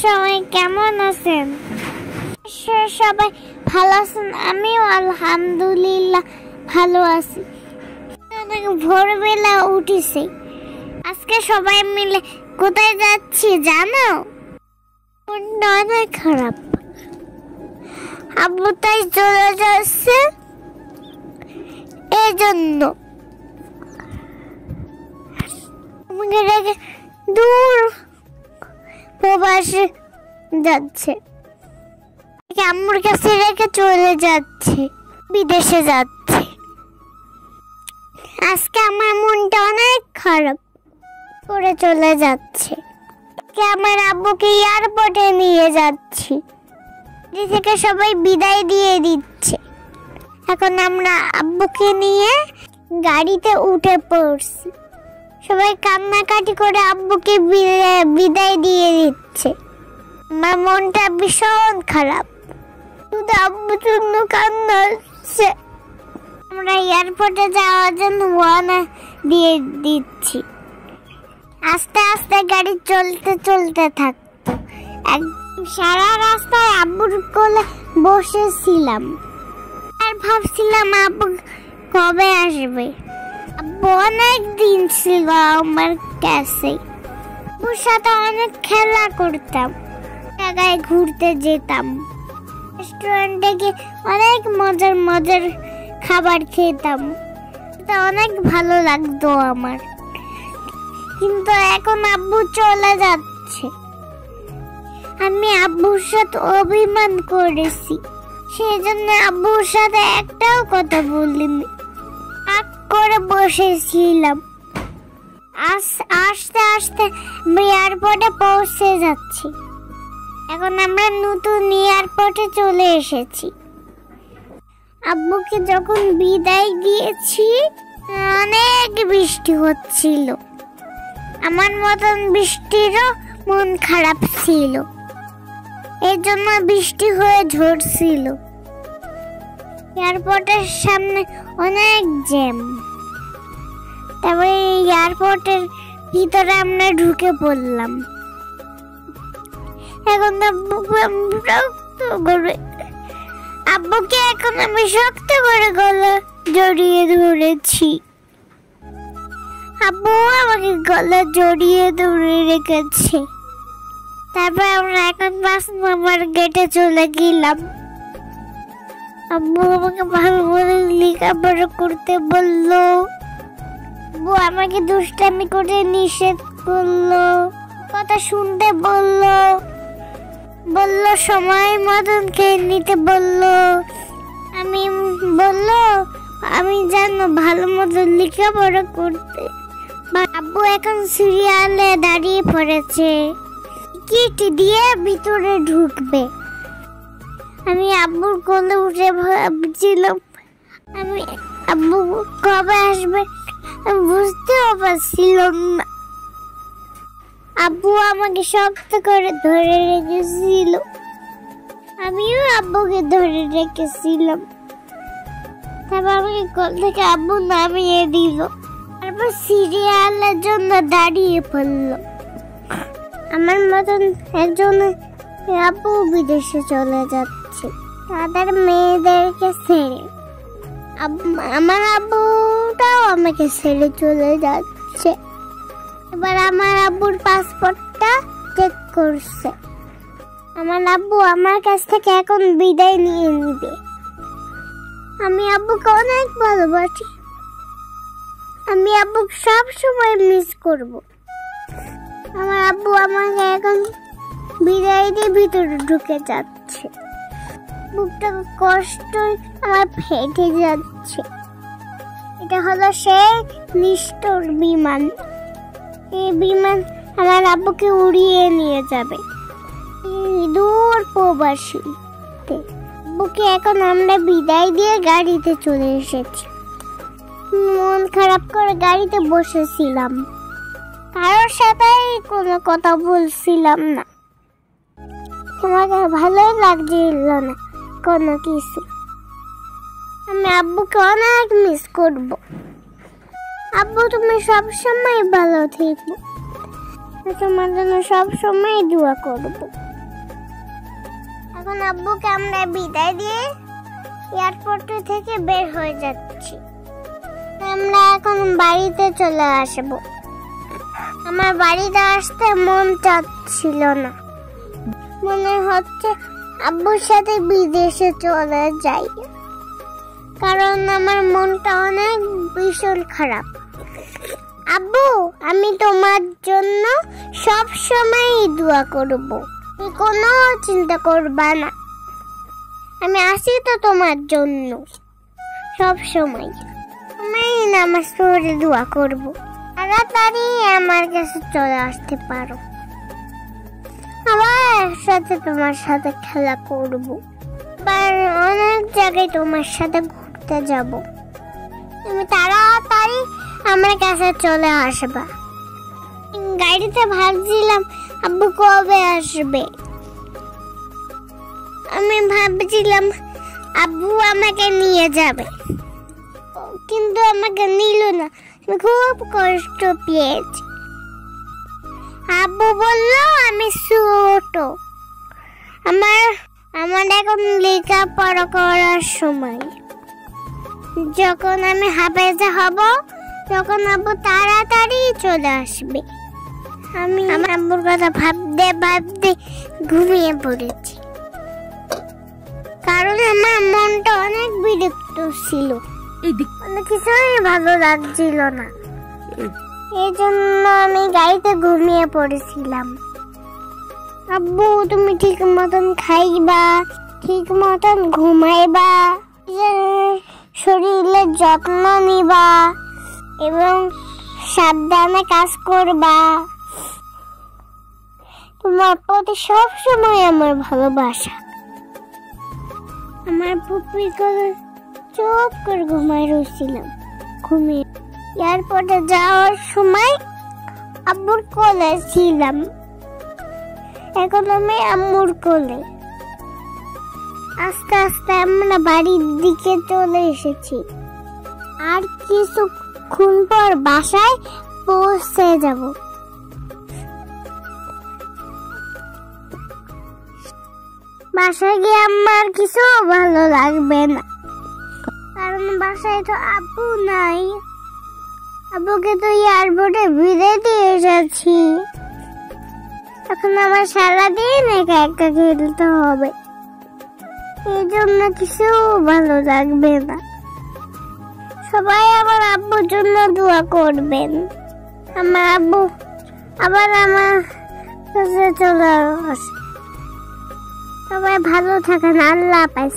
সবাই কেমন আছেন? সবাই ভালো আছেন? আমিও আলহামদুলিল্লাহ ভালো আছি। ভোরবেলা উঠেছি। আজকে সবাই মিলে কোথায় যাচ্ছি জানো? মনটা অনেক খারাপ। আব্বু তাই চলে যাচ্ছে, এই জন্য আমাকে রেখে দূর প্রবাসে যাচ্ছে। আম্মুর কাছে রেখে চলে যাচ্ছে, বিদেশে যাচ্ছে। আজকে আমার মনটা অনেক খারাপ করে চলে যাচ্ছে। আমার আব্বুকে এয়ারপোর্টে নিয়ে যাচ্ছি, থেকে সবাই বিদায় দিয়ে দিচ্ছে। এখন আমরা আব্বুকে নিয়ে গাড়িতে উঠে পড়ছি। সবাই কান্নাকাটি করে আব্বুকে বিদায় দিয়ে দিচ্ছে। আমার মনটা ভীষণ খারাপ, শুধু আব্বুর জন্য কান্না হচ্ছে। আমরা এয়ারপোর্টে যাওয়ার জন্য রওনা দিয়ে দিচ্ছি। আস্তে আস্তে গাড়ি চলতে চলতে থাকতো। সারা রাস্তায় আব্বুর কোলে বসেছিলাম আর ভাবছিলাম আব্বু কবে আসবে। আব্বু অনেক দিন ছিল আমার কাছে। আব্বুর সাথে অনেক খেলা করতাম, জায়গায় ঘুরতে যেতাম, রেস্টুরেন্টে গিয়ে অনেক মজার মজার খাবার খেতাম। এটা অনেক ভালো লাগতো আমার। কিন্তু এখন আব্বু চলে যাচ্ছে। আমি আব্বুর সাথে অভিমান করেছি, সেই জন্য আব্বুর সাথে একটাও কথা বলিনি, রাগ করে বসেছিলাম। আস্তে আস্তে এয়ারপোর্টে পৌঁছে যাচ্ছি। এখন আমরা নতুন এয়ারপোর্টে চলে এসেছি। আব্বুকে যখন বিদায় দিয়েছি, অনেক বৃষ্টি হচ্ছিল। আমার মতন বৃষ্টিরও মন খারাপ ছিল, এই জন্য বৃষ্টি হয়ে ঝরছিল। এয়ারপোর্টের সামনে অনেক জ্যাম। তারপরে এয়ারপোর্টের ভিতরে আমরা ঢুকে পড়লাম। এখন আব্বুকে এখন আমি শক্ত করে গলা জড়িয়ে ধরেছি। আব্বু আমাকে গলা জড়িয়ে ধরে রেখেছে। তারপর আমরা এখন 5 নম্বর গেটে চলে গেলাম। আব্বু আমাকে ভালো করে লেখাপড়া করতে বললো। আব্বু আমাকে দুষ্টামি করে নিষেধ করলো, কথা শুনতে বললো, সময় মতন খেয়ে নিতে বললো। আমি জানো ভালো মতো লেখাপড়া করতে। আব্বু এখন সিরিয়ালে দাঁড়িয়ে পড়েছে, টিকিট দিয়ে ভিতরে ঢুকবে। আমি আব্বুর কোলে উঠে ভাবছিলাম আব্বু কবে আসবে, আমি বুঝতেও পারছিলাম না। আব্বু আমাকে শক্ত করে ধরে রেখেছিল, আমিও আব্বুকে ধরে রেখেছিলাম। তারপর আমাকে কোল থেকে আব্বু নামিয়ে দিল। তারপর সিরিয়ালের জন্য দাঁড়িয়ে পড়লো। আমার মতন একজন আব্বু বিদেশে চলে যাচ্ছে তাদের মেয়েদেরকে ছেড়ে। আমার আব্বুটাও আমাকে ছেড়ে চলে যাচ্ছে। এবার আমার আব্বুর পাসপোর্টটা চেক করছে। আমার আব্বু আমার কাছ থেকে এখন বিদায় নিয়ে নিবে। আমি আব্বুকে অনেক ভালোবাসি। আমি আব্বুকে সব সময় মিস করব। আমার আব্বু আমাকে এখন বিদায় দিয়ে ভিতরে ঢুকে যাচ্ছে। বুকটা কষ্ট আমার ফেটে যাচ্ছে। এটা হলো সেই নিষ্ঠুর বিমান। এই বিমান আমার আব্বুকে উড়িয়ে নিয়ে যাবে দূর প্রবাসীতে। আব্বুকে এখন আমরা বিদায় দিয়ে গাড়িতে চলে এসেছি। মন খারাপ করে গাড়িতে বসেছিলাম, কারোর সাথেই কোনো কথা বলছিলাম না। আমাকে ভালোই লাগছিল না কোনো কিছু। আমি আব্বুকে অনেক মিস করব। আব্বু তুমি সবসময় ভালো থেকো। তোমার জন্য সব সময় দোয়া করব। এখন আব্বুকে আমরা বিদায় দিয়ে এয়ারপোর্ট থেকে বের হয়ে যাচ্ছি। আমরা এখন বাড়িতে চলে আসব। আমার বাড়িতে আসতে মন চাচ্ছিল না, মনে হচ্ছে আব্বুর সাথে বিদেশে চলে যাই, কারণ আমার মনটা অনেক ভীষণ খারাপ। আব্বু, আমি তোমার জন্য সব সময় দোয়া করব, তুমি কোনো চিন্তা করবা না। আমি আসি তো তোমার জন্য সব সময়। আমি নামাজ পড়ে দোয়া করব, তাড়াতাড়ি আমার কাছে চলে আসতে পারো। আবার একসাথে তোমার সাথে খেলা করব, আবার অনেক জায়গায় তোমার সাথে ঘুরতে যাব। তুমি তাড়াতাড়ি আমার কাছে চলে আসবা। গাড়িতে ভাবছিলাম আব্বু কবে আসবে। আমি ভাবছিলাম আব্বু আমাকে নিয়ে যাবে, কিন্তু আমাকে নিল না। আমি খুব কষ্ট পেয়েছি। আব্বু বলল আমি ছোট, আমার এখন লেখাপড়া করার সময়। যখন আমি হাফেজা হব তখন আব্বু তাড়াতাড়ি চলে আসবে। আমি আমার আব্বুর কথা ভাবতে ভাবতে ঘুমিয়ে পড়েছি, কারণ আমার মনটা অনেক বিরক্ত ছিল, অনেক কিছুই ভালো লাগছিল না। এই জন্য আমি গাড়িতে ঘুমিয়ে পড়েছিলাম। আব্বু, তুমি ঠিক মতন খাইবা, ঠিক মতন ঘুমাইবা, শরীরের যত্ন নিবা এবং সাবধানে কাজ করবা। তোমার প্রতি সব সময় আমার ভালোবাসা। আমার পুপির কোলে চুপ করে ঘুমাই রয়েছিলাম। ঘুমিয়ে এয়ারপোর্টে যাওয়ার সময় আব্বুর কোলে ছিলাম, এখন আমি আম্মুর কোলে। আস্তে আস্তে আমরা বাড়ির দিকে চলে এসেছি। আর কিছুক্ষণ পর বাসায় পৌঁছে যাব। বাসায় গিয়ে আমার কিছু ভালো লাগবে না, কারণ বাসায় তো আব্বু নাই। আব্বুকে তো এয়ারপোর্টে বিদায় দিয়ে এসেছি। এখন আমার সারাদিন একা একা খেলতে হবে, এই জন্য কিছু ভালো লাগবে না। সবাই আমার আব্বুর জন্য দোয়া করবেন। আমার আব্বু আবার আমার কাছে চলে আসে। সবাই ভালো থাকেন। আল্লাহ হাফেজ।